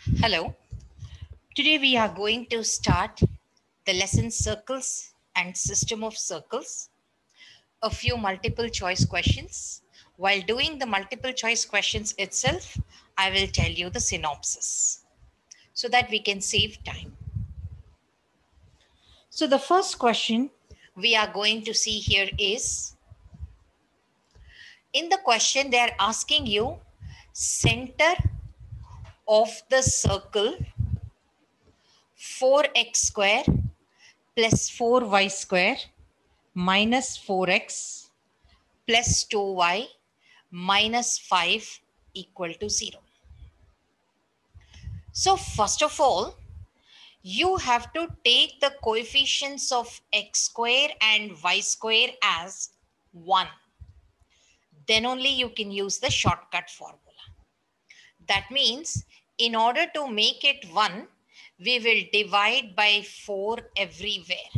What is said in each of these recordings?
Hello. Today we are going to start the lesson circles and system of circles, a few multiple choice questions. While doing the multiple choice questions itself, I will tell you the synopsis so that we can save time. So the first question we are going to see here is, in the question they are asking you center of the circle 4x square plus 4y square minus 4x plus 2y minus 5 equal to 0. So first of all, you have to take the coefficients of x square and y square as 1. Then only you can use the shortcut formula. That means in order to make it 1, we will divide by 4 everywhere.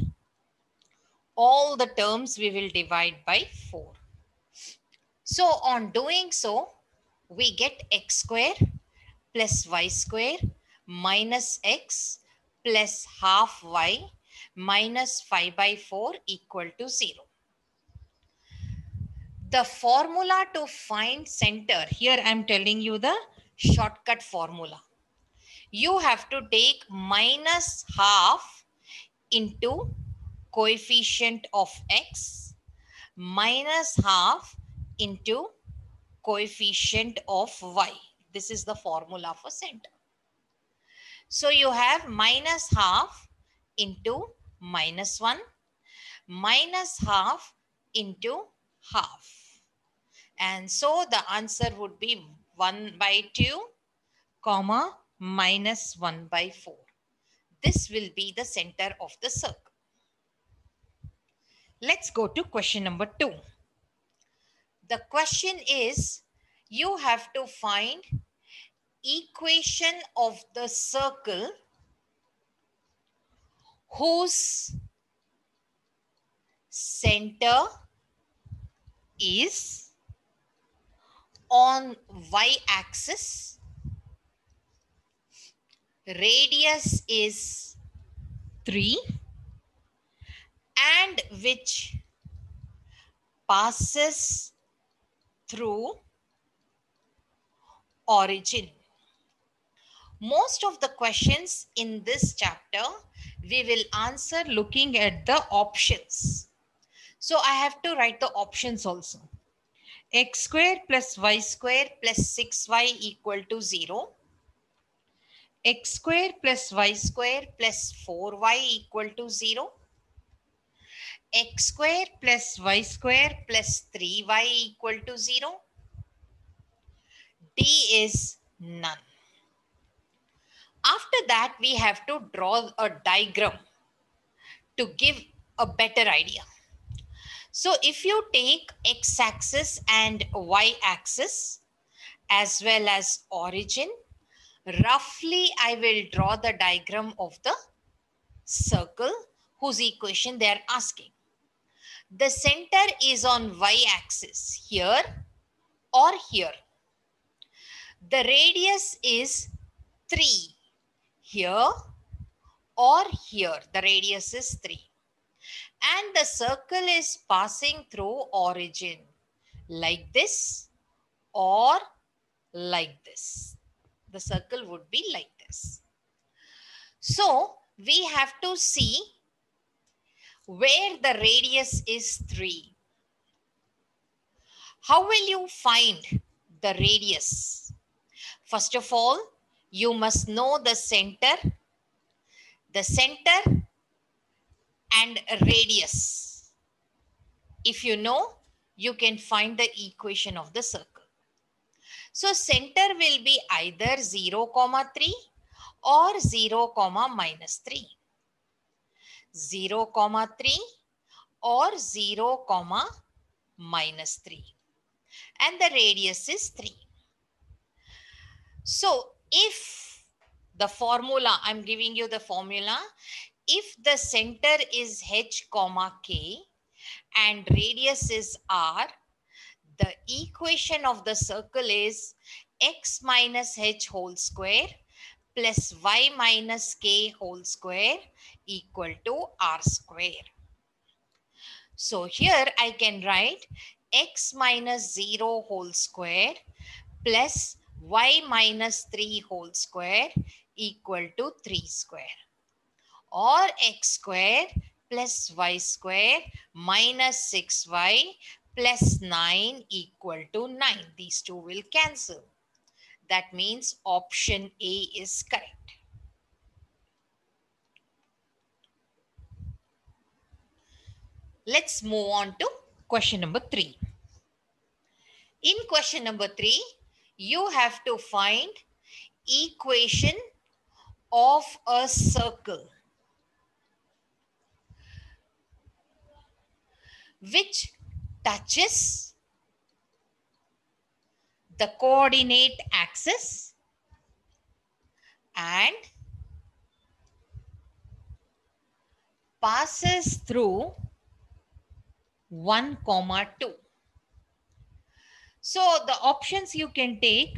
All the terms we will divide by 4. So on doing so, we get x square plus y square minus x plus half y minus 5 by 4 equal to 0. The formula to find center, here I am telling you the shortcut formula. You have to take minus half into coefficient of x minus half into coefficient of y. This is the formula for center. So you have minus half into minus 1 minus half into half. And so the answer would be 1 by 2 comma minus 1 by 4. This will be the center of the circle. Let's go to question number 2. The question is, you have to find equation of the circle whose center is on y-axis, radius is 3, and which passes through origin. Most of the questions in this chapter we will answer looking at the options. So I have to write the options also. X square plus y square plus 6y equal to 0. X square plus y square plus 4y equal to 0. X square plus y square plus 3y equal to 0. D is none. After that, we have to draw a diagram to give a better idea. So if you take x-axis and y-axis as well as origin, roughly I will draw the diagram of the circle whose equation they are asking. The center is on y-axis here or here. The radius is 3 here or here. The radius is 3. And the circle is passing through origin like this or like this. The circle would be like this. So we have to see where the radius is 3. How will you find the radius? First of all, you must know the center and radius. If you know, you can find the equation of the circle. So center will be either 0, 3 or 0, minus 3. 0, 3 or 0, minus 3. And the radius is 3. So if the formula, I'm giving you the formula, if the center is h, k and radius is r, the equation of the circle is x minus h whole square plus y minus k whole square equal to r square. So here I can write x minus 0 whole square plus y minus 3 whole square equal to 3 square, or x square plus y square minus 6y plus 9 equal to 9. These two will cancel. That means option A is correct. Let's move on to question number 3. In question number 3, you have to find equation of a circle which touches the coordinate axis and passes through 1, 2. So the options you can take: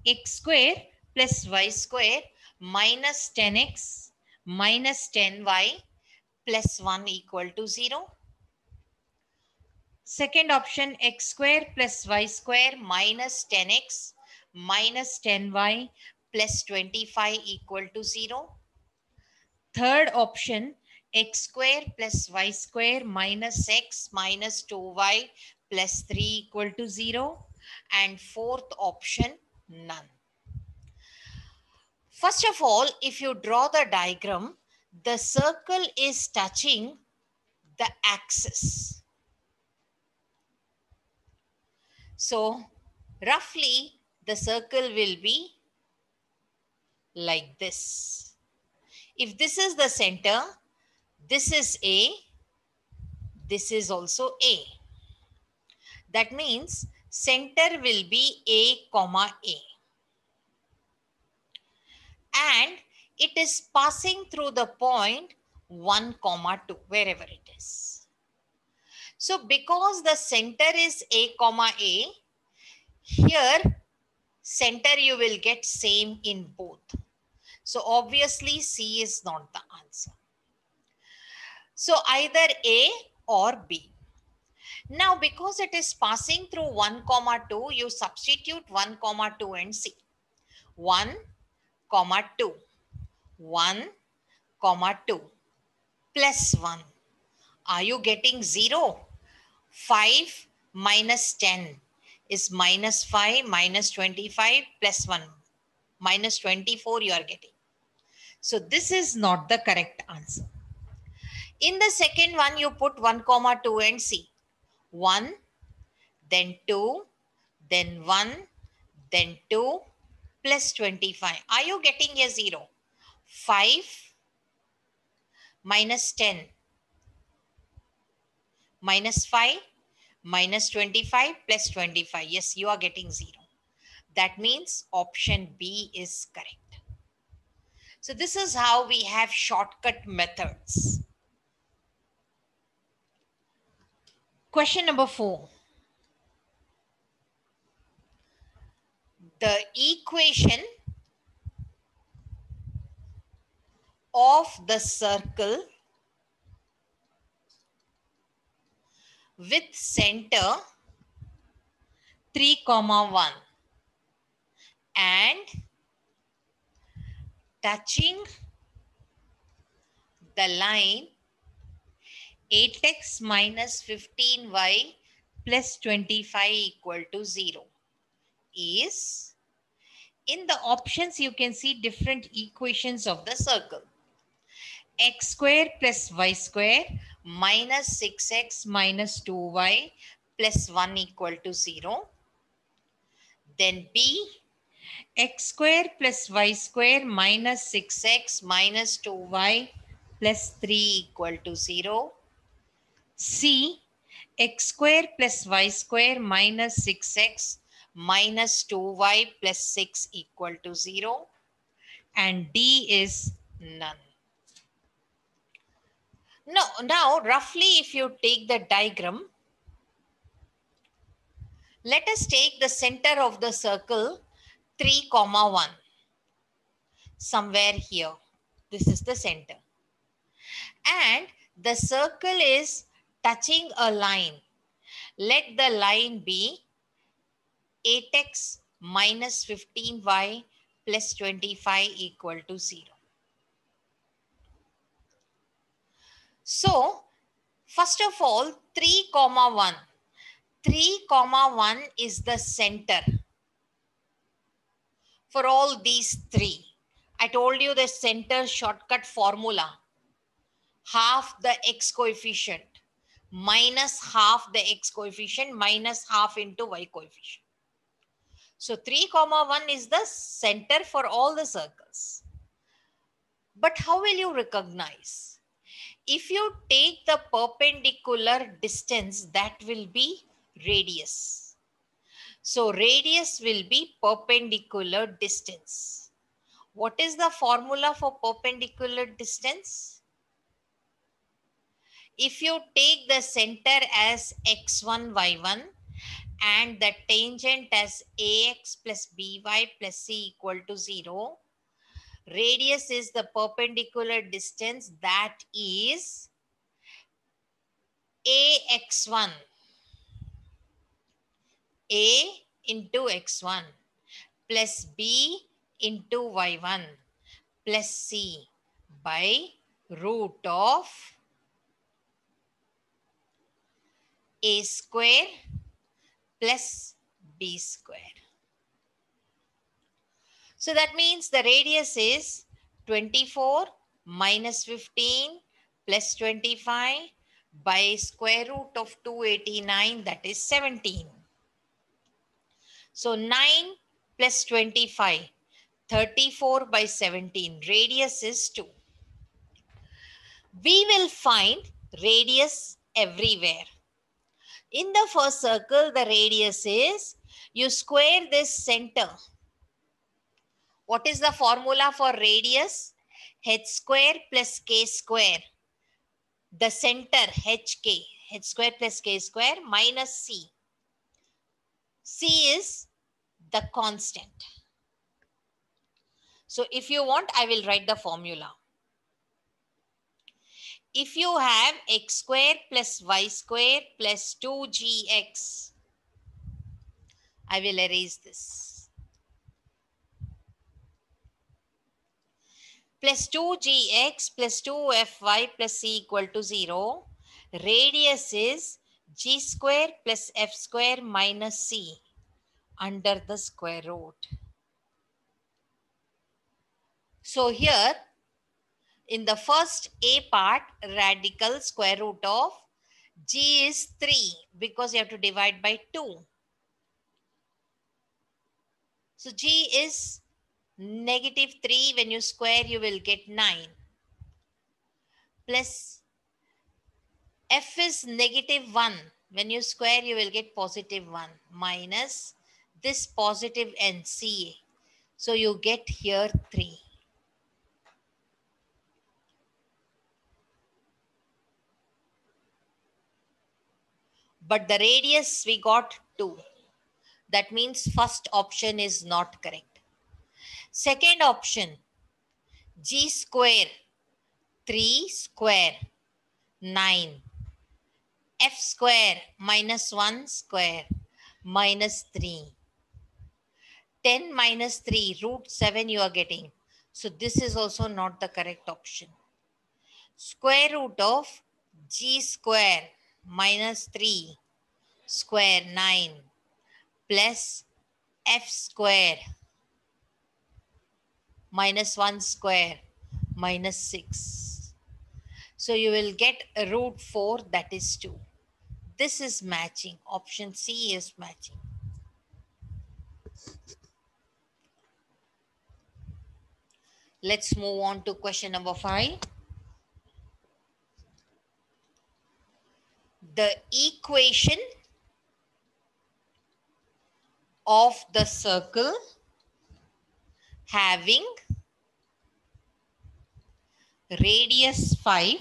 x square plus y square minus 10x minus 10y plus 1 equal to 0. Second option, x square plus y square minus 10x minus 10y plus 25 equal to 0. Third option, x square plus y square minus x minus 2y plus 3 equal to 0. And fourth option, none. First of all, if you draw the diagram, the circle is touching the axis. So roughly the circle will be like this. If this is the center, this is A, this is also A. That means center will be A, comma A. And it is passing through the point 1, 2, wherever it is. So because the center is A, comma A, here center you will get same in both. So obviously C is not the answer. So either A or B. Now because it is passing through 1, 2, you substitute 1, 2 and see. 1, 2. 1, 2 plus 1. Are you getting 0? 5 minus 10 is minus 5 minus 25 plus 1. Minus 24 you are getting. So this is not the correct answer. In the second one, you put 1, 2 and see. 1, then 2, then 1, then 2 plus 25. Are you getting a 0? 5 minus 10 minus 5 minus 25 plus 25. Yes, you are getting 0. That means option B is correct. So this is how we have shortcut methods. Question number 4. The equation of the circle with center 3, 1 and touching the line 8x minus 15y plus 25 equal to 0 is, in the options you can see different equations of the circle. X square plus y square minus 6x minus 2y plus 1 equal to 0. Then B, x square plus y square minus 6x minus 2y plus 3 equal to 0. C, x square plus y square minus 6x minus 2y plus 6 equal to 0. And D is none. Now roughly if you take the diagram, let us take the center of the circle 3, 1. somewhere here. This is the center. And the circle is touching a line. Let the line be 8x minus 15y plus 25 equal to 0. So, first of all, 3 comma 1. 3 comma 1 is the center for all these three. I told you the center shortcut formula. Half the x coefficient minus half the x coefficient minus half into y coefficient. So 3 comma 1 is the center for all the circles. But how will you recognize? If you take the perpendicular distance, that will be radius. So radius will be perpendicular distance. What is the formula for perpendicular distance? If you take the center as x1, y1 and the tangent as ax plus by plus c equal to 0, radius is the perpendicular distance, that is ax1, a into x1 plus b into y1 plus c by root of a square plus b square. So that means the radius is 24 minus 15 plus 25 by square root of 289, that is 17. So 9 plus 25, 34 by 17, radius is 2. We will find radius everywhere. In the first circle, the radius is, you square this center. What is the formula for radius? H square plus k square. The center hk, h square plus k square minus c. C is the constant. So if you want, I will write the formula. If you have x square plus y square plus 2gx, I will erase this, plus 2gx plus 2fy plus c equal to 0, radius is g square plus f square minus c under the square root. So here, in the first a part, radical square root of g is 3 because you have to divide by 2. So g is negative 3. When you square, you will get 9. Plus f is negative 1. When you square, you will get positive 1 minus this positive n, ca. So you get here 3. But the radius we got 2. That means first option is not correct. Second option, g square, 3 square, 9. F square minus 1 square minus 3. 10 minus 3, root 7 you are getting. So this is also not the correct option. Square root of g square minus 3 square 9 plus f square minus 1 square minus 6. So you will get a root 4, that is 2. This is matching. Option C is matching. Let's move on to question number 5. The equation of the circle having radius 5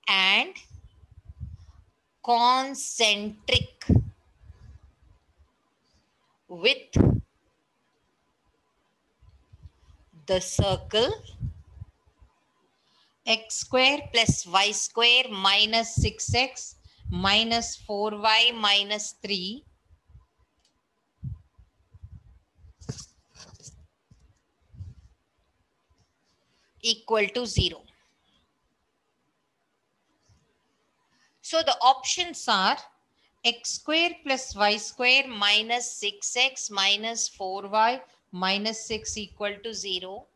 and concentric with the circle x square plus y square minus 6x minus 4y minus 3 equal to 0. So the options are x square plus y square minus 6x minus 4y minus 6 equal to 0.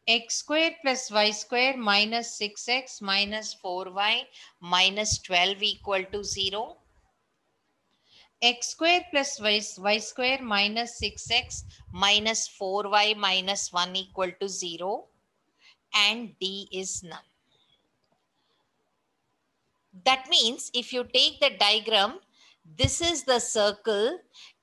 X square plus y square minus 6x minus 4y minus 12 equal to 0. X square plus y square minus 6x minus 4y minus 1 equal to 0. And D is none. That means if you take the diagram, this is the circle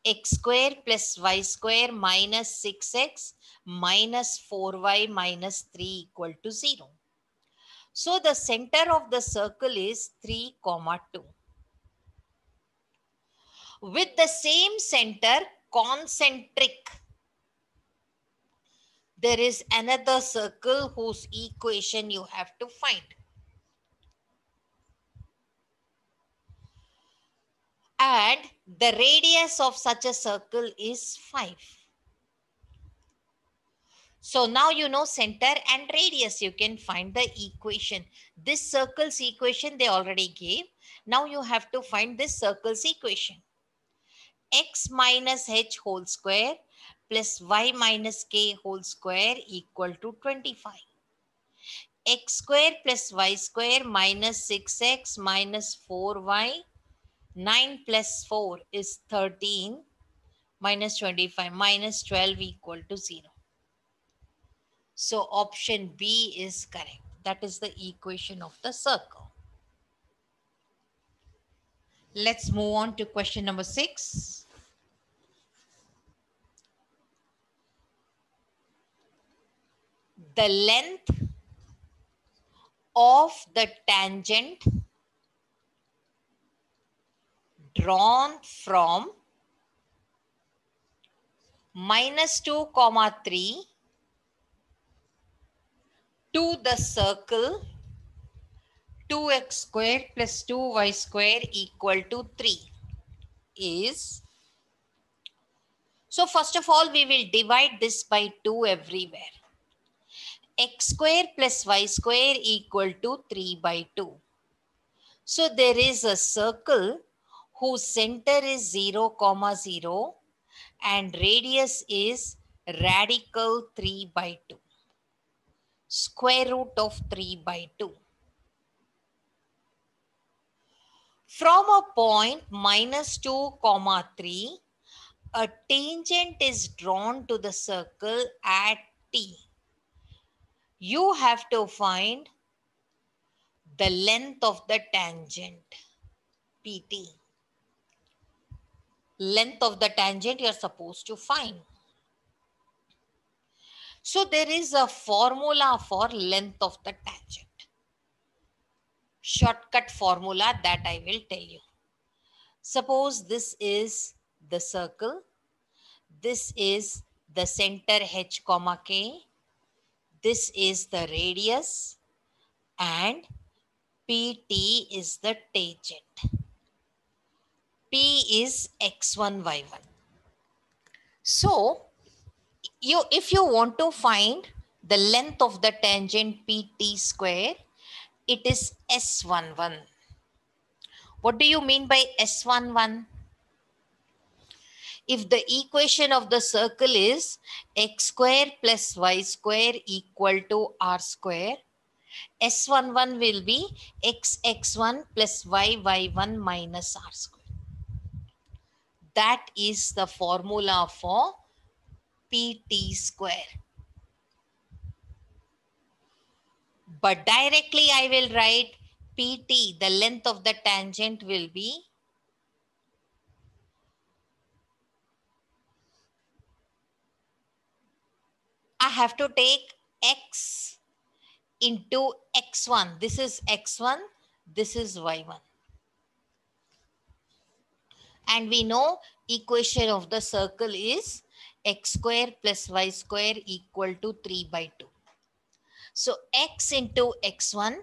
x square plus y square minus 6x minus 4y minus 3 equal to 0. So the center of the circle is 3, 2. With the same center, concentric, there is another circle whose equation you have to find. And the radius of such a circle is 5. So now you know center and radius, you can find the equation. This circle's equation they already gave. Now you have to find this circle's equation. X minus h whole square plus y minus k whole square equal to 25. X square plus y square minus 6x minus 4y, 9 plus 4 is 13, minus 25, minus 12 equal to 0. So option B is correct. That is the equation of the circle. Let's move on to question number 6. The length of the tangent drawn from minus 2, 3 to the circle 2x square plus 2y square equal to 3 is, so first of all we will divide this by 2 everywhere. X square plus y square equal to 3 by 2. So there is a circle whose center is 0, 0 and radius is radical 3 by 2. Square root of 3 by 2. From a point minus 2, 3, a tangent is drawn to the circle at T. You have to find the length of the tangent, PT. Length of the tangent you are supposed to find. So there is a formula for length of the tangent. Shortcut formula that I will tell you. Suppose this is the circle. This is the center h, k. This is the radius and PT is the tangent. P is x1, y1. So, if you want to find the length of the tangent PT square, it is S11. What do you mean by S11? If the equation of the circle is x square plus y square equal to r square, S11 will be x1 plus y1 minus r square. That is the formula for PT square. But directly I will write PT, the length of the tangent will be I have to take x into x1. This is x1, this is y1. And we know equation of the circle is x square plus y square equal to 3 by 2. So x into x1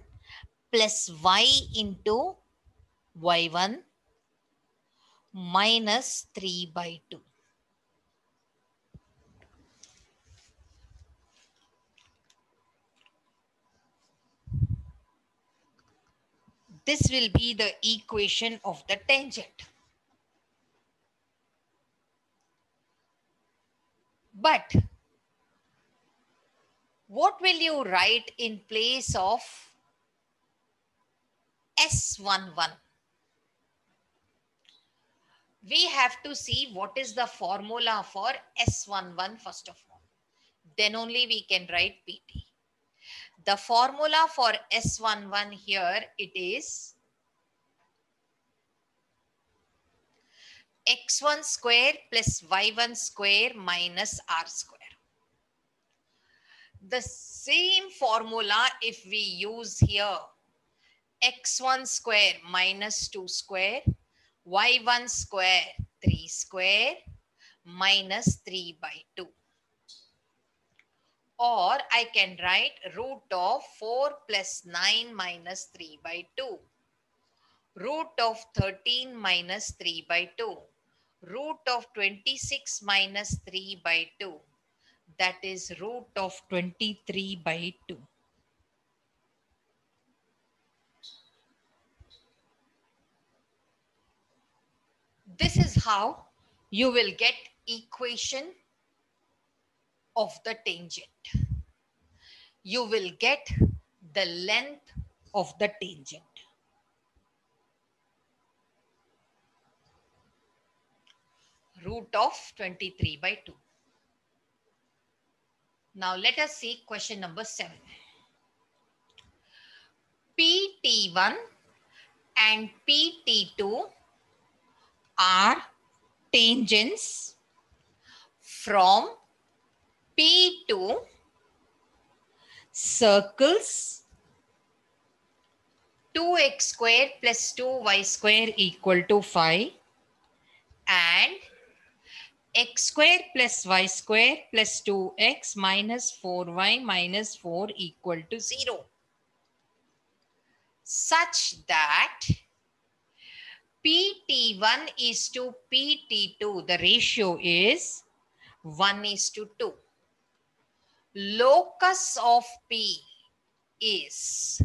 plus y into y1 minus 3 by 2. This will be the equation of the tangent. But what will you write in place of S11? We have to see what is the formula for S11 first of all. Then only we can write PT. The formula for S11 here, it is x1 square plus y1 square minus r square. The same formula if we use here, x1 square minus 2 square, y1 square 3 square minus 3 by 2. Or I can write root of 4 plus 9 minus 3 by 2. Root of 13 minus 3 by 2. Root of 26 minus 3 by 2. That is root of 23 by 2. This is how you will get equation of the tangent. You will get the length of the tangent. Root of 23 by 2. Now let us see question number 7. PT1 and PT2 are tangents from P2 circles 2x square plus 2y square equal to 5 and x square plus y square plus 2x minus 4y minus 4 equal to 0, such that PT1 is to PT2, the ratio is 1:2. Locus of P is,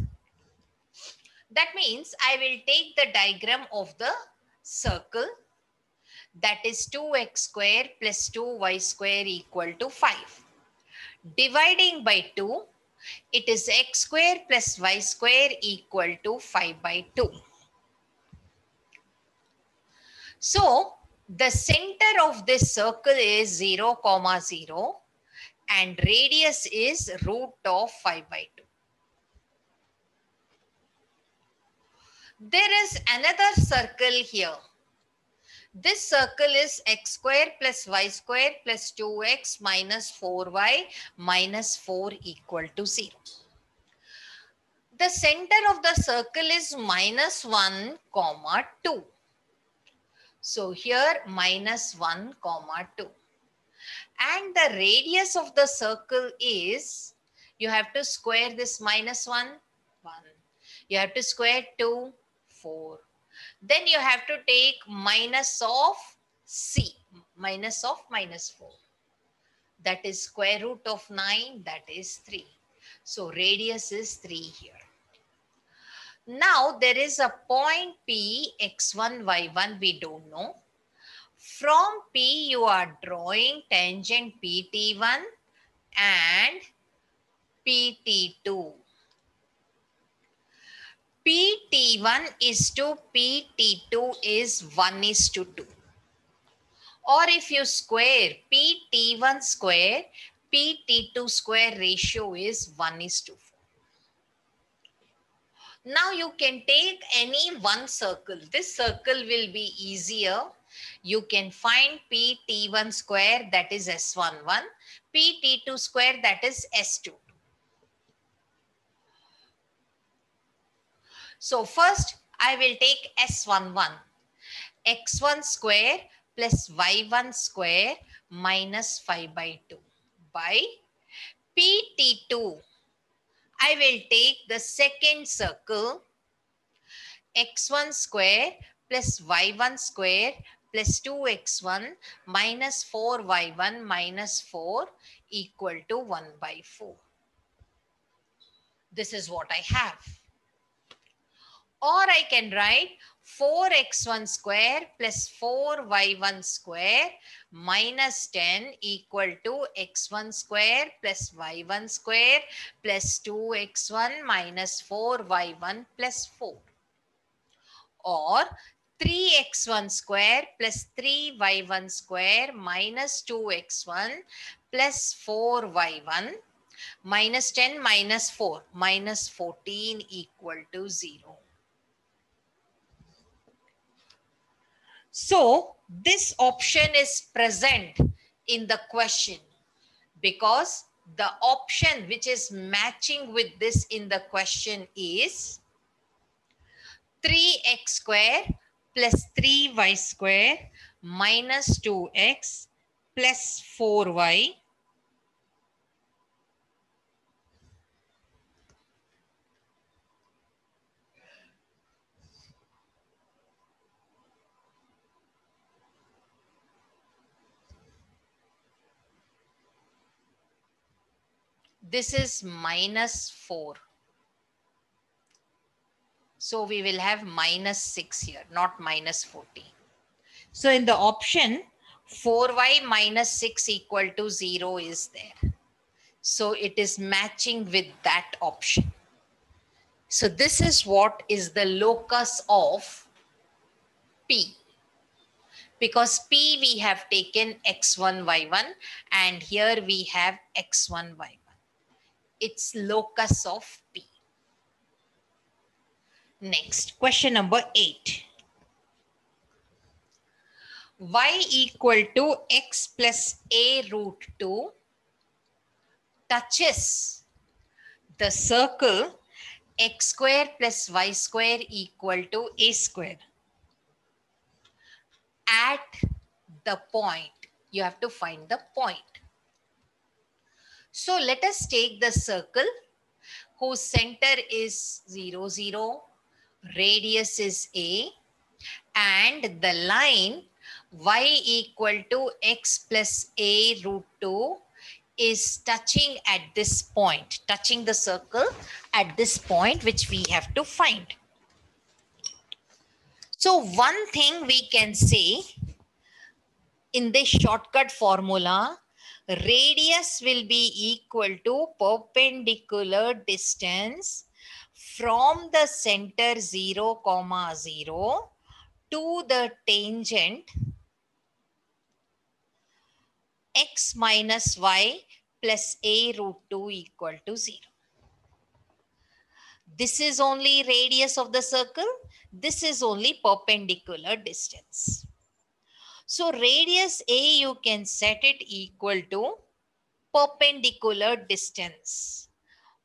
that means I will take the diagram of the circle, that is 2x square plus 2y square equal to 5. Dividing by 2, it is x square plus y square equal to 5 by 2. So the center of this circle is 0, 0 and radius is root of 5 by 2. There is another circle here. This circle is x square plus y square plus 2x minus 4y minus 4 equal to 0. The center of the circle is minus 1, 2. So here minus 1, 2. And the radius of the circle is, you have to square this minus 1, 1. You have to square 2, 4. Then you have to take minus of c, minus of minus 4. That is square root of 9, that is 3. So radius is 3 here. Now there is a point P, x1, y1, we don't know. From P you are drawing tangent PT1 and PT2. PT1 is to PT2 is 1:2. Or if you square PT1 square, PT2 square ratio is 1:4. Now you can take any one circle. This circle will be easier. You can find PT1 square, that is S11, PT2 square, that is S22. So first I will take S11. X1 square plus y1 square minus 5 by 2 by PT2. I will take the second circle, x1 square plus y1 square plus 2x1 minus 4y1 minus 4 equal to 1 by 4. This is what I have. Or I can write 4x1 square plus 4y1 square minus 10 equal to x1 square plus y1 square plus 2x1 minus 4y1 plus 4. Or 3x1 square plus 3y1 square minus 2x1 plus 4y1 minus 10 minus 4 minus 14 equal to 0. So this option is present in the question because the option which is matching with this in the question is 3x square plus 3y square minus 2x plus 4y this is minus 4. So we will have minus 6 here, not minus 14. So in the option, 4y minus 6 equal to 0 is there. So it is matching with that option. So this is what is the locus of P. Because P we have taken x1, y1 and here we have x1, y1. It's locus of P. Next, question number 8. Y equal to x plus a root 2 touches the circle x square plus y square equal to a square. At the point, you have to find the point. So let us take the circle whose center is 0, 0, radius is a, and the line y equal to x plus a root 2 is touching at this point, touching the circle at this point, which we have to find. So one thing we can say in this shortcut formula, radius will be equal to perpendicular distance from the center 0, 0 to the tangent x minus y plus a root 2 equal to 0. This is only radius of the circle. This is only perpendicular distance. So radius A, you can set it equal to perpendicular distance.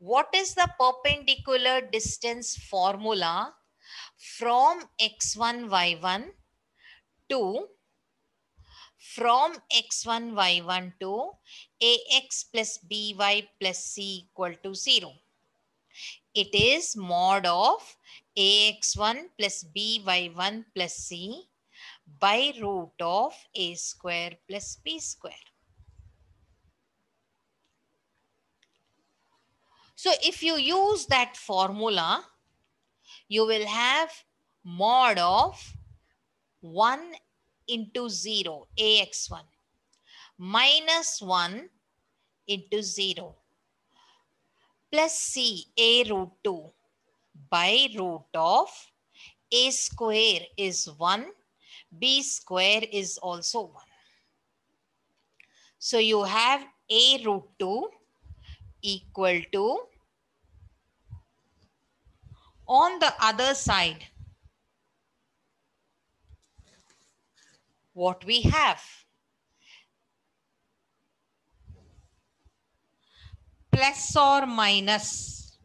What is the perpendicular distance formula from x1, y1 to from x1, y1 to ax plus by plus c equal to 0? It is mod of ax1 plus by1 plus c by root of a square plus b square. So if you use that formula, you will have mod of 1 into 0, ax1, minus 1 into 0, plus c, a root 2, by root of a square is 1, b square is also 1. So you have a root 2 equal to, on the other side, what we have? Plus or minus.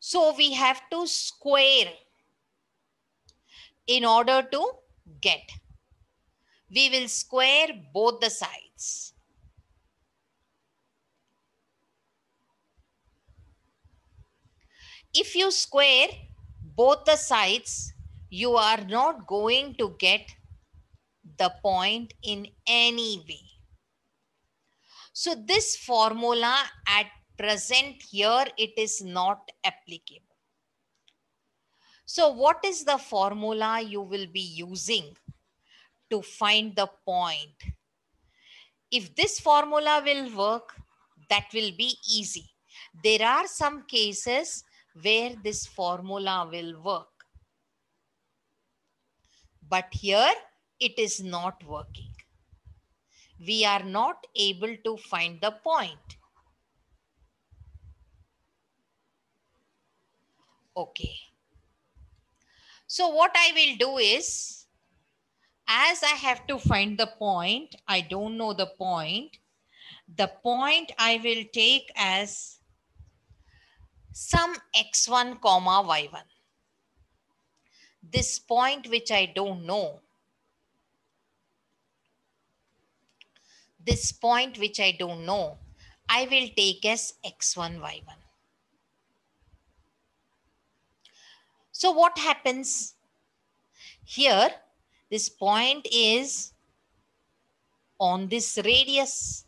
So we have to square in order to get? We will square both the sides. If you square both the sides, you are not going to get the point in any way. So this formula at present here, it is not applicable. So what is the formula you will be using to find the point? If this formula will work, that will be easy. There are some cases where this formula will work. But here it is not working. We are not able to find the point. Okay. So what I will do is, as I have to find the point, I don't know the point I will take as some x1 comma y1. This point which I don't know, I will take as x1 y1. So what happens here? This point is on this radius,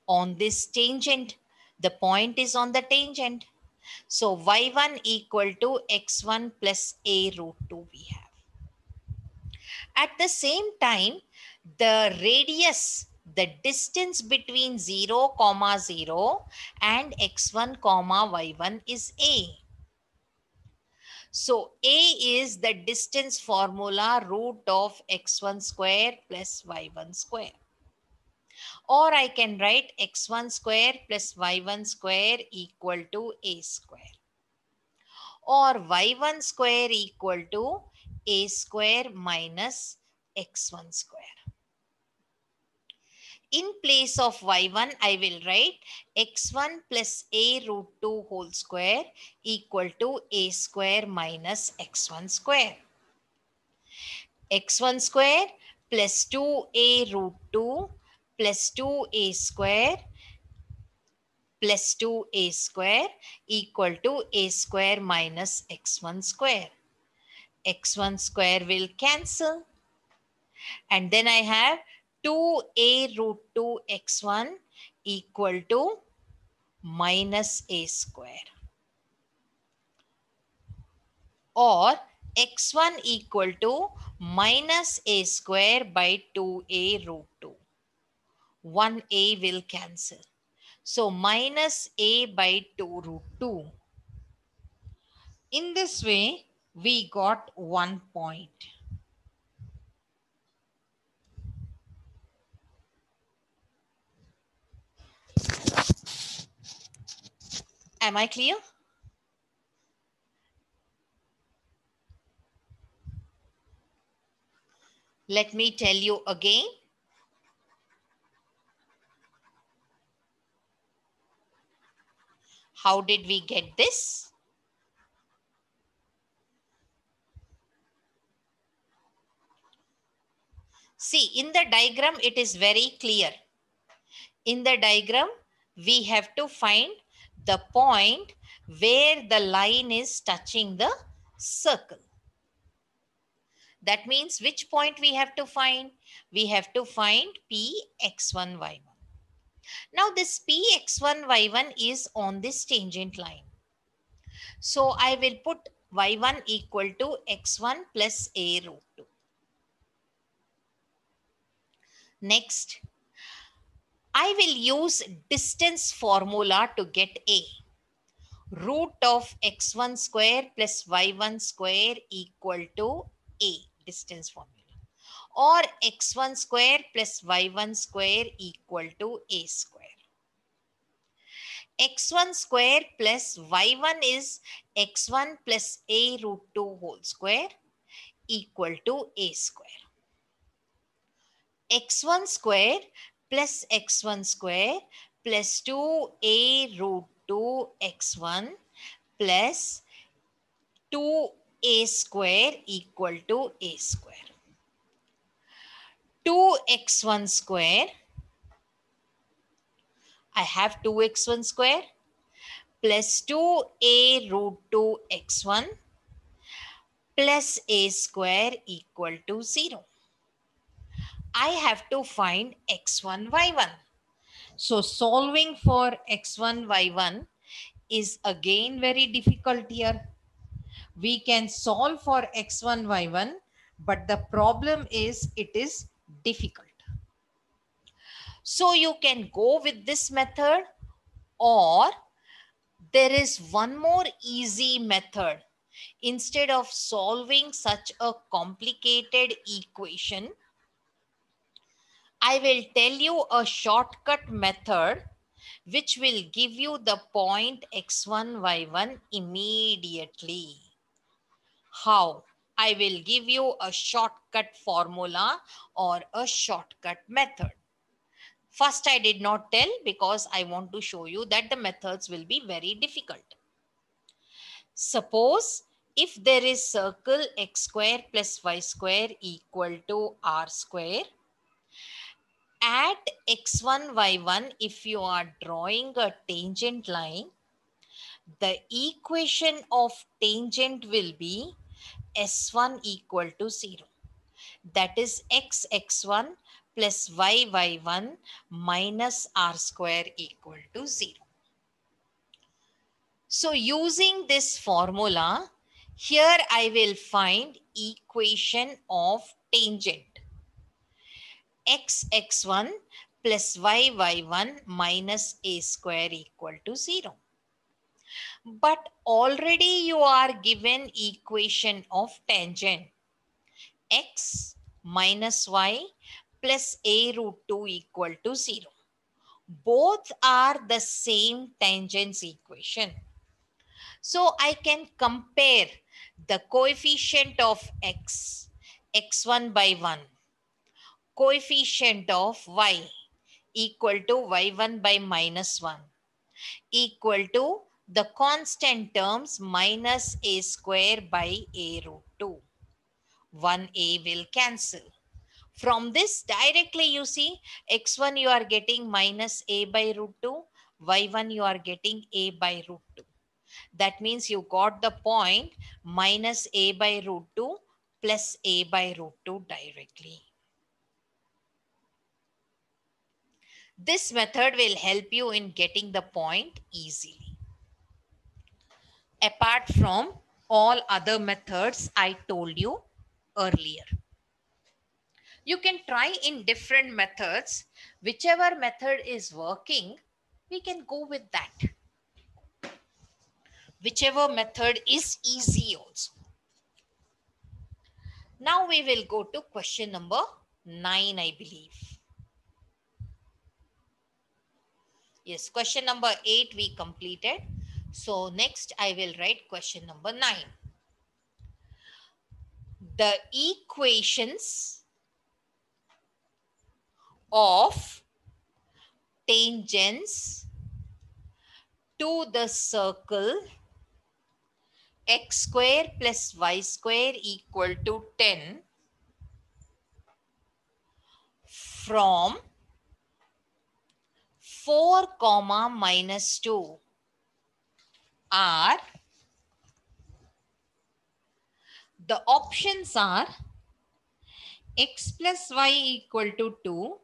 on this tangent. The point is on the tangent. So y1 equal to x1 plus a root 2 we have. At the same time, the radius, the distance between 0, 0 and x1, y1 is a. So a is the distance formula root of x1 square plus y1 square. Or I can write x1 square plus y1 square equal to a square. Or y1 square equal to a square minus x1 square. In place of y1, I will write x1 plus a root 2 whole square equal to a square minus x1 square. x1 square plus 2a root 2 plus 2a square plus 2a square equal to a square minus x1 square. x1 square will cancel. And then I have 2a root 2 x1 equal to minus a square. Or x1 equal to minus a square by 2a root 2. 1a will cancel. So minus a by 2 root 2. In this way, we got 1 point. Am I clear? Let me tell you again. How did we get this? See, in the diagram, it is very clear. In the diagram, we have to find the point where the line is touching the circle. That means which point we have to find? We have to find P x1 y1. Now this P x1 y1 is on this tangent line. So I will put y1 equal to x1 plus a root 2. Next, I will use distance formula to get a. Root of x1 square plus y1 square equal to a, distance formula. Or x1 square plus y1 square equal to a square. x1 square plus y1 is x1 plus a root 2 whole square equal to a square. x1 square plus x1 square plus 2a root 2 x1 plus 2a square equal to a square. 2x1 square. I have 2x1 square plus 2a root 2x1 plus a square equal to 0. I have to find x1, y1. So solving for x1, y1 is again very difficult here. We can solve for x1, y1, but the problem is it is difficult. So you can go with this method, or there is one more easy method. Instead of solving such a complicated equation, I will tell you a shortcut method which will give you the point x1, y1 immediately. How? I will give you a shortcut formula or a shortcut method. First, I did not tell because I want to show you that the methods will be very difficult. Suppose if there is circle x square plus y square equal to r square, at x1, y1, if you are drawing a tangent line, the equation of tangent will be s1 equal to 0. That is x1 plus y1 minus r square equal to 0. So using this formula, here I will find equation of tangent. x1 plus y1 minus a square equal to 0. But already you are given equation of tangent. X minus y plus a root 2 equal to 0. Both are the same tangents equation. So I can compare the coefficient of x, x1 by 1, coefficient of y equal to y1 by minus 1 equal to the constant terms minus a square by a root 2. 1a will cancel. From this directly you see x1 you are getting minus a by root 2, y1 you are getting a by root 2. That means you got the point minus a by root 2 plus a by root 2 directly. This method will help you in getting the point easily. Apart from all other methods I told you earlier. You can try in different methods. Whichever method is working, we can go with that. Whichever method is easy also. Now we will go to question number 9, I believe. Yes, question number 8 we completed. So next I will write question number 9. The equations of tangents to the circle x square plus y square equal to 10 from 4 comma minus 2 are, the options are x plus y equal to 2,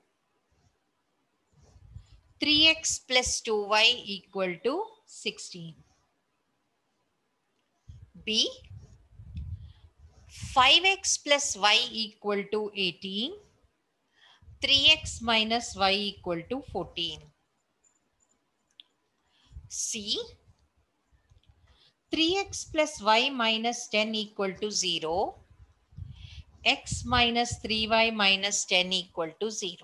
3x plus 2y equal to 16. B, 5x plus y equal to 18, 3x minus y equal to 14. C, 3x plus y minus 10 equal to 0, x minus 3y minus 10 equal to 0.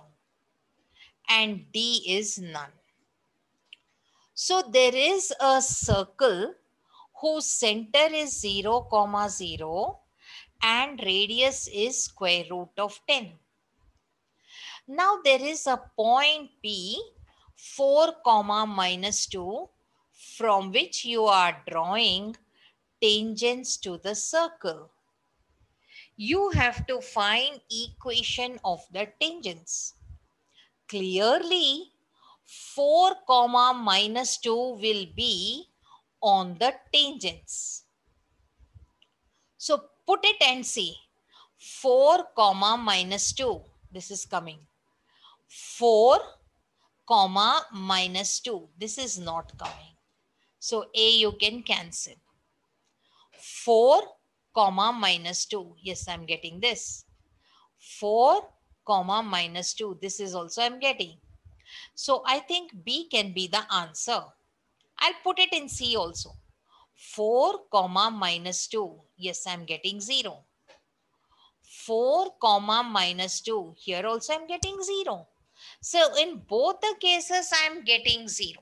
And D is none. So there is a circle whose center is 0, 0 and radius is square root of 10. Now there is a point P 4, minus 2 from which you are drawing tangents to the circle. you have to find equation of the tangents. Clearly, 4 comma minus 2 will be on the tangents. So put it and see. 4 comma minus 2. This is coming. 4 comma minus 2. This is not coming. So A you can cancel. 4 comma minus 2. Yes, I'm getting this. 4 comma minus 2. This is also I'm getting. So I think B can be the answer. I'll put it in C also. 4 comma minus 2. Yes, I'm getting 0. 4 comma minus 2. Here also I'm getting 0. So in both the cases I'm getting 0.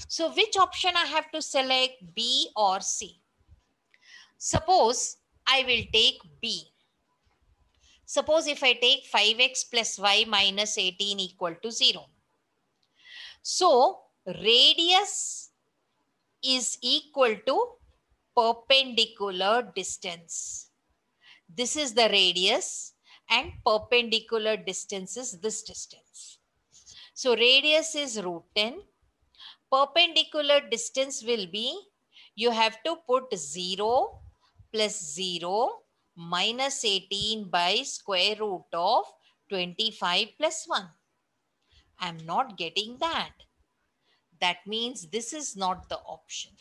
So which option I have to select, B or C? Suppose I will take B. Suppose if I take 5x plus y minus 18 equal to 0. So radius is equal to perpendicular distance. This is the radius and perpendicular distance is this distance. So radius is root 10. Perpendicular distance will be, you have to put 0 plus 0 minus 18 by square root of 25 plus 1. I'm not getting that. That means this is not the option.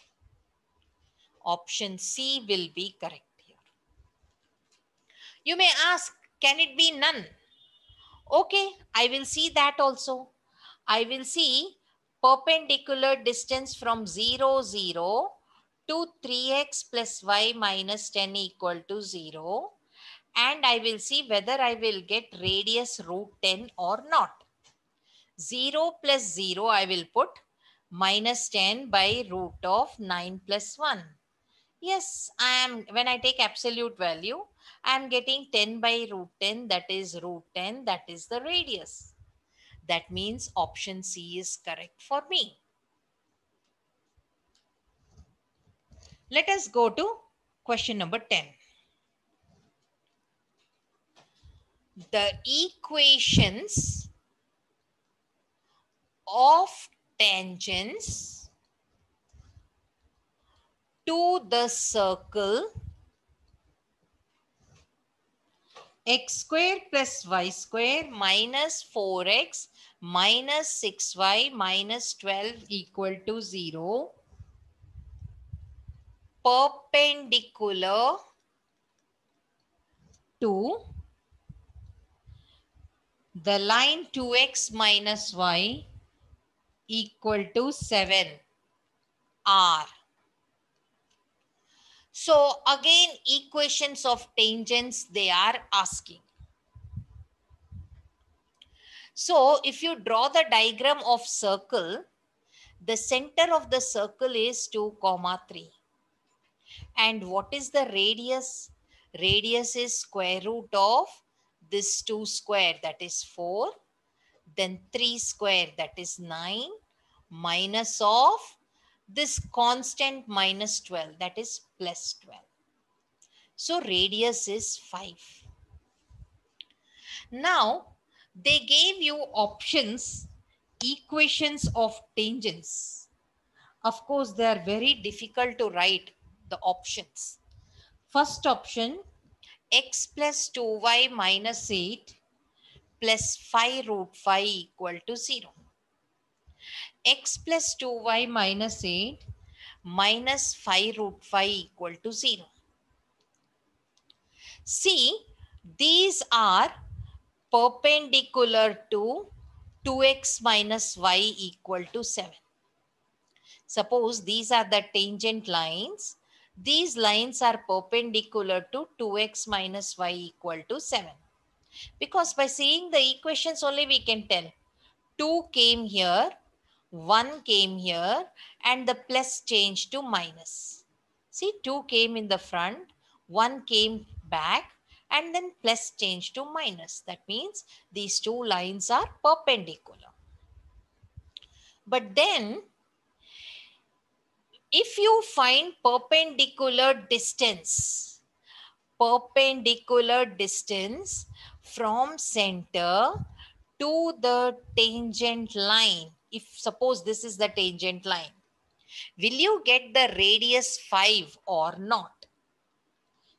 Option C will be correct here. You may ask, can it be none? Okay, I will see that also. I will see perpendicular distance from 0, 0 to 3x plus y minus 10 equal to 0. And I will see whether I will get radius root 10 or not. 0 plus 0 I will put minus 10 by root of 9 plus 1. Yes, when I take absolute value, I am getting 10 by root 10, that is root 10, that is the radius. That means option C is correct for me. Let us go to question number 10. The equations of tangents to the circle x square plus y square minus 4x minus 6y minus 12 equal to 0, perpendicular to the line 2x minus y equal to 7 are. So again, equations of tangents they are asking. So if you draw the diagram of circle, the center of the circle is 2, 3. And what is the radius? Radius is square root of this 2 square, that is 4. Then 3 square, that is 9. Minus of this constant minus 12, that is plus 12. So radius is 5. Now they gave you options, equations of tangents. Of course, they are very difficult to write the options. First option, x plus 2y minus 8 plus 5 root 5 equal to 0. X plus 2y minus 8 minus 5 root 5 equal to 0. See, these are perpendicular to 2x minus y equal to 7. Suppose these are the tangent lines. These lines are perpendicular to 2x minus y equal to 7. Because by seeing the equations only we can tell. 2 came here, 1 came here, and the plus changed to minus. See, 2 came in the front, 1 came back, and then plus changed to minus. That means these two lines are perpendicular. But then, if you find perpendicular distance, perpendicular distance from center to the tangent line. If suppose this is the tangent line, will you get the radius 5 or not?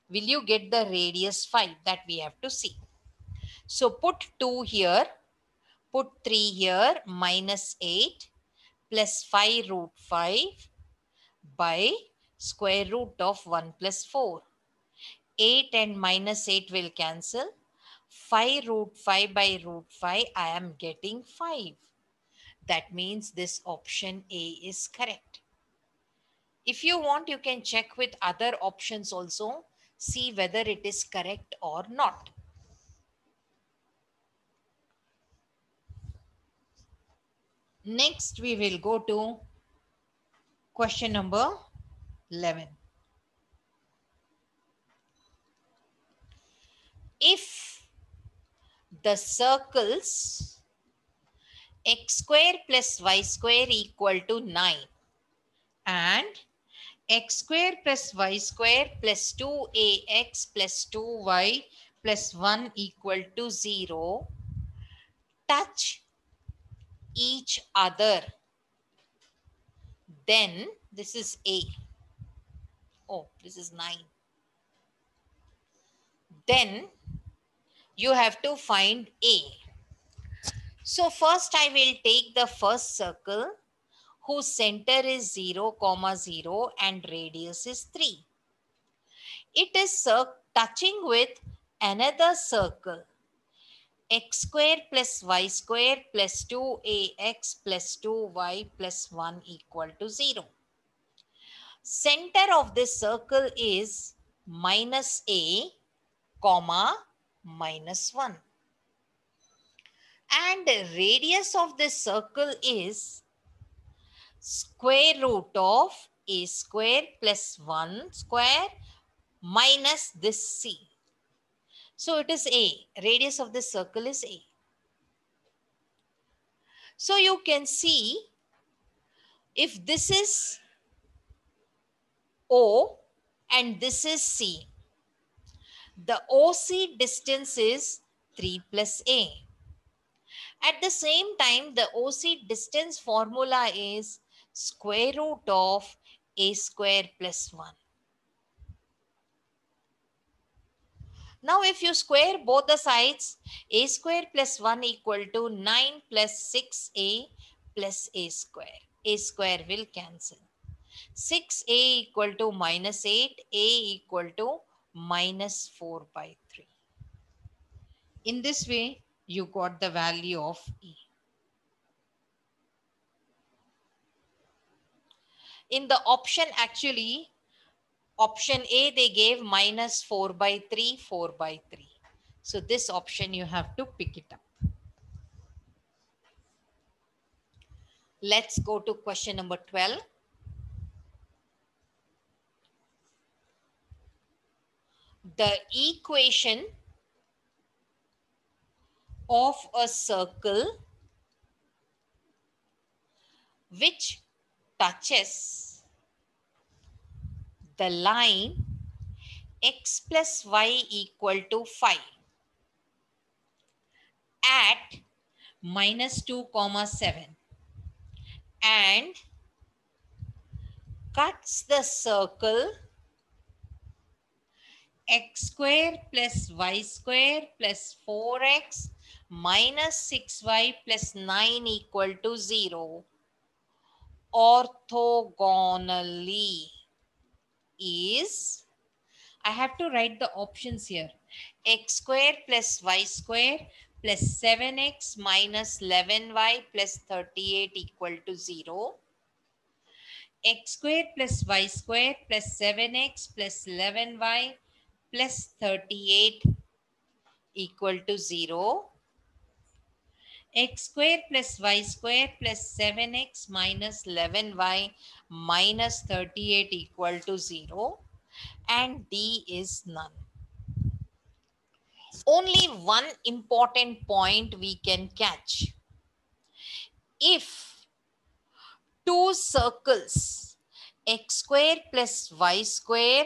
Will you get the radius 5? That we have to see. So put 2 here, put 3 here, minus 8 plus 5 root 5 by square root of 1 plus 4. 8 and minus 8 will cancel. 5 root 5 by root 5, I am getting 5. That means this option A is correct. If you want, you can check with other options also, see whether it is correct or not. Next, we will go to question number 11. If the circles x square plus y square equal to 9 and x square plus y square plus 2ax plus 2y plus 1 equal to 0 touch each other, then this is A. Oh, this is 9. Then you have to find A. So first I will take the first circle whose center is 0, 0 and radius is 3. It is touching with another circle x square plus y square plus 2ax plus 2y plus 1 equal to 0. Center of this circle is minus a, comma, minus 1. And the radius of this circle is square root of a square plus 1 square minus this c. So it is a. Radius of this circle is a. So you can see if this is O and this is C, the OC distance is 3 plus A. At the same time, the OC distance formula is square root of A square plus 1. Now, if you square both the sides, A square plus 1 equal to 9 plus 6A plus A square. A square will cancel. 6A equal to minus 8, A equal to minus 4 by 3. In this way, you got the value of E. In the option actually, option A, they gave minus 4 by 3, 4 by 3. So this option you have to pick it up. Let's go to question number 12. The equation of a circle which touches the line x plus y equal to 5 at minus 2, 7 and cuts the circle x square plus y square plus 4x minus 6y plus 9 equal to 0 orthogonally is, I have to write the options here, x square plus y square plus 7x minus 11y plus 38 equal to 0, x square plus y square plus 7x plus 11y plus 38 equal to 0, x square plus y square plus 7x minus 11y minus 38 equal to 0, and D is none. Only one important point we can catch. If two circles x square plus y square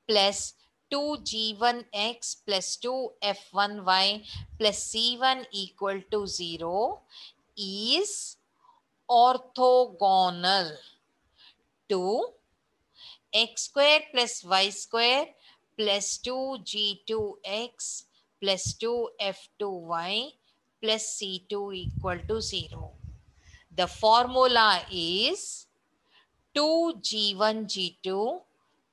plus 2g1x plus 2f1y plus c1 equal to 0 is orthogonal to x square plus y square plus 2g2x plus 2f2y plus c2 equal to 0. The formula is 2g1g2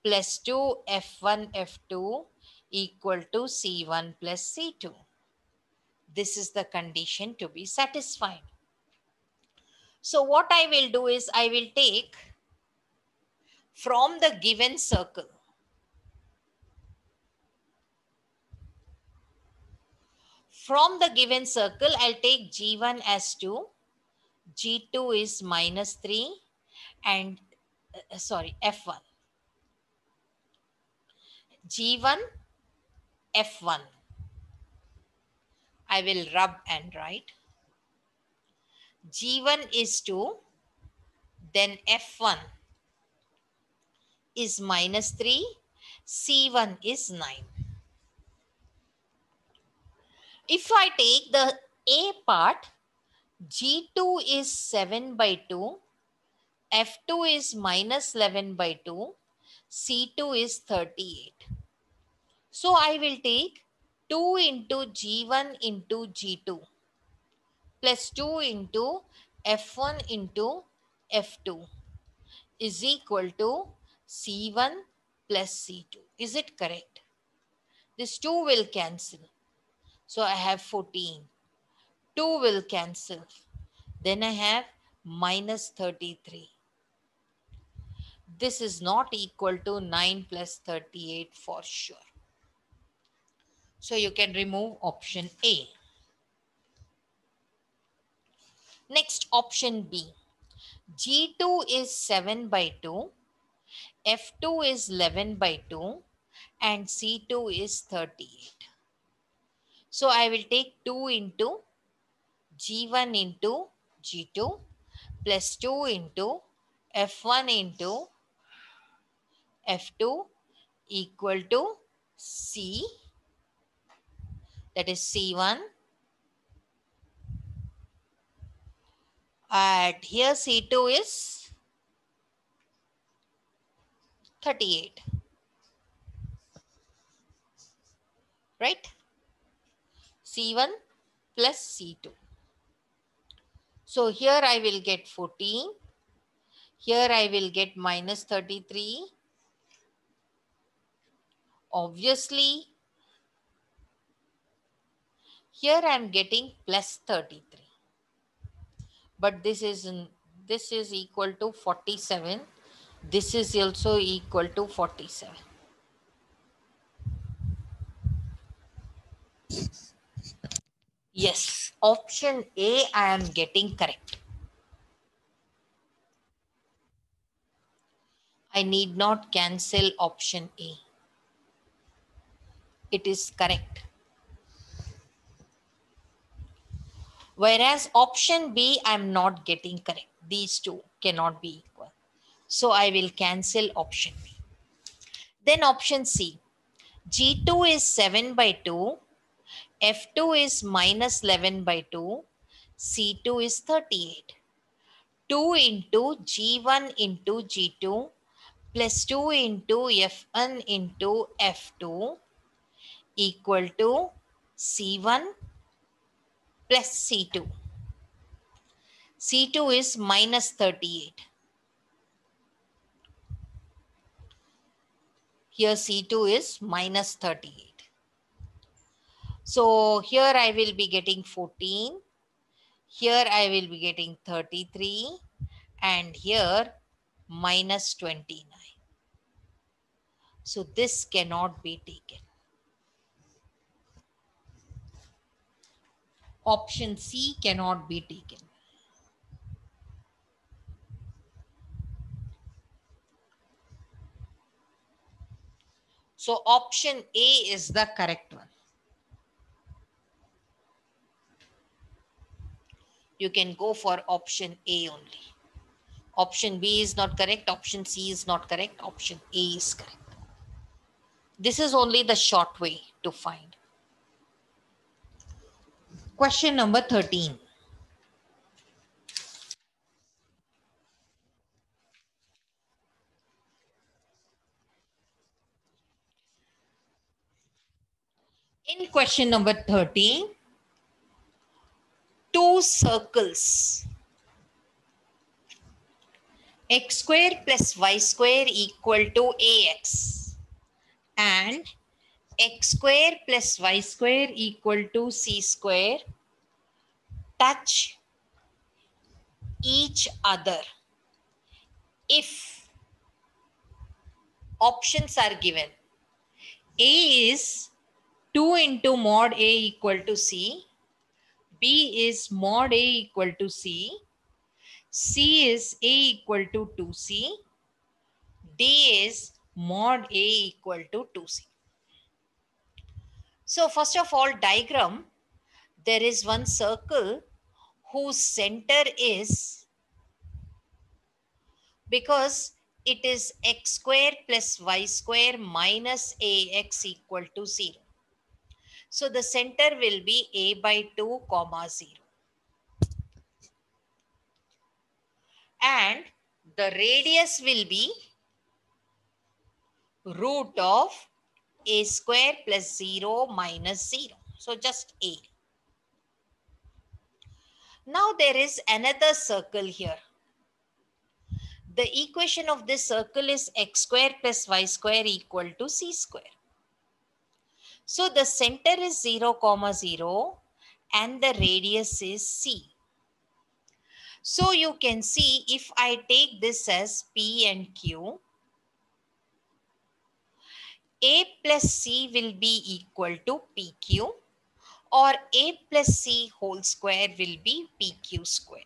plus 2f1f2 equal to c1 plus c2. This is the condition to be satisfied. So what I will do is I will take from the given circle, I'll take G1 as 2, G2 is minus 3, and F1. G1, F1. I will rub and write. G1 is 2, then F1 is minus 3, C1 is 9. If I take the A part, G2 is 7 by 2, F2 is minus 11 by 2, C2 is 38. So I will take 2 into G1 into G2 plus 2 into F1 into F2 is equal to C1 plus C2. Is it correct? This 2 will cancel. So I have 14. 2 will cancel. Then I have minus 33. This is not equal to 9 plus 38 for sure. So you can remove option A. Next, option B. G2 is 7 by 2, F2 is 11 by 2, and C2 is 38. So I will take 2 into G1 into G2 plus 2 into F1 into F2 equal to C, that is C1, and here C2 is 38, right? C1 plus C2. So here I will get 14. Here I will get minus 33. Obviously, here I am getting plus 33. But this is equal to 47. This is also equal to 47. Yes, option A I am getting correct. I need not cancel option A. It is correct. Whereas option B, I'm not getting correct. These two cannot be equal. So I will cancel option B. Then option C. G2 is 7 by 2. F2 is minus 11 by 2. C2 is 38. 2 into G1 into G2 plus 2 into F1 into F2 equal to C1 plus C2. C2 is minus 38. Here C2 is minus 38. So here I will be getting 14. Here I will be getting 33. And here minus 29. So this cannot be taken. Option C cannot be taken. So option A is the correct one. You can go for option A only. Option B is not correct. Option C is not correct. Option A is correct. This is only the short way to find. Question number 13. In question number 13, two circles, x square plus y square equal to ax and x square plus y square equal to c square, touch each other if options are given. A is 2 into mod A equal to C, B is mod A equal to C, C is A equal to 2C, D is mod A equal to 2C. So first of all, diagram, there is one circle whose center is, because it is x square plus y square minus ax equal to 0. So the center will be a by 2 comma 0. And the radius will be root of a square plus 0 minus 0. So just a. Now there is another circle here. The equation of this circle is x square plus y square equal to c square. So the center is 0 comma 0 and the radius is c. So you can see if I take this as p and q, a plus c will be equal to pq, or a plus c whole square will be pq square.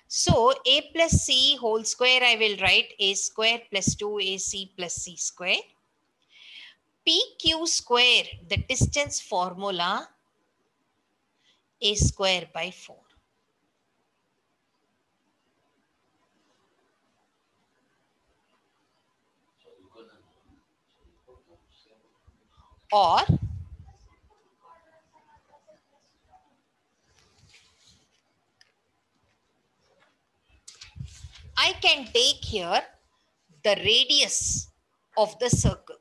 So a plus c whole square, I will write a square plus 2ac plus c square. PQ square, the distance formula, a square by 4. Or I can take here the radius of the circle.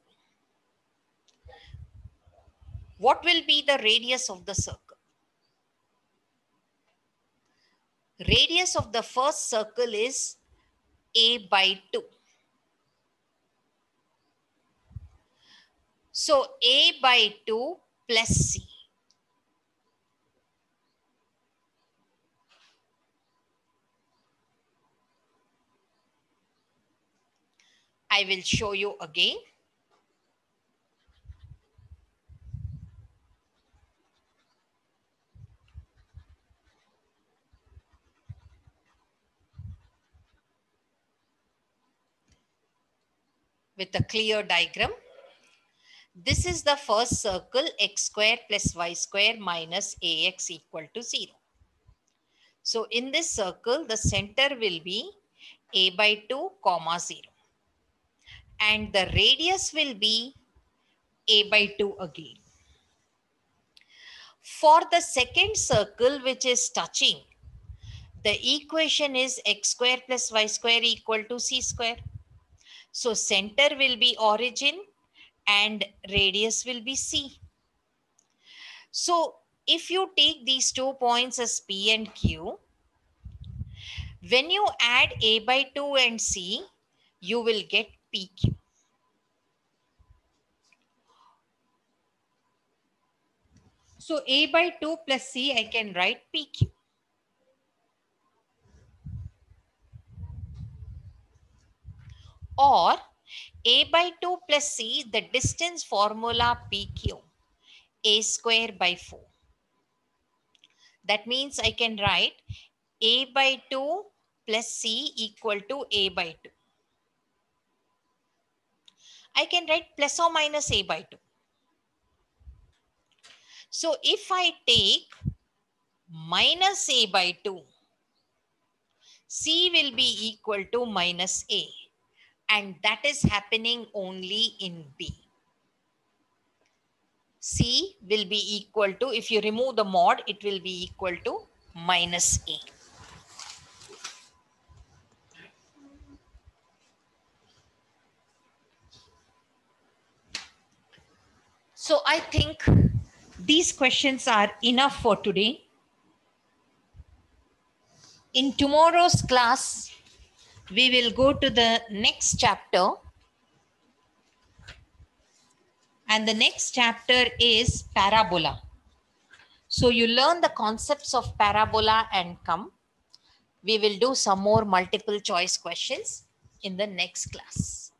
What will be the radius of the circle? Radius of the first circle is a by 2. So a by 2 plus c. I will show you again. With a clear diagram. This is the first circle, x square plus y square minus ax equal to 0. So in this circle, the center will be a by 2 comma 0. And the radius will be a by 2 again. For the second circle which is touching, the equation is x square plus y square equal to c square. So center will be origin and radius will be c. So if you take these 2 points as P and Q, when you add a by 2 and c, you will get PQ. So a by 2 plus c, I can write PQ. Or a by 2 plus c, the distance formula PQ, a square by 4. That means I can write a by 2 plus c equal to a by 2. I can write plus or minus a by 2. So if I take minus a by 2, c will be equal to minus a. And that is happening only in B. C will be equal to, if you remove the mod, it will be equal to minus A. So I think these questions are enough for today. In tomorrow's class, we will go to the next chapter. And the next chapter is parabola. So you learn the concepts of parabola and come. We will do some more multiple choice questions in the next class.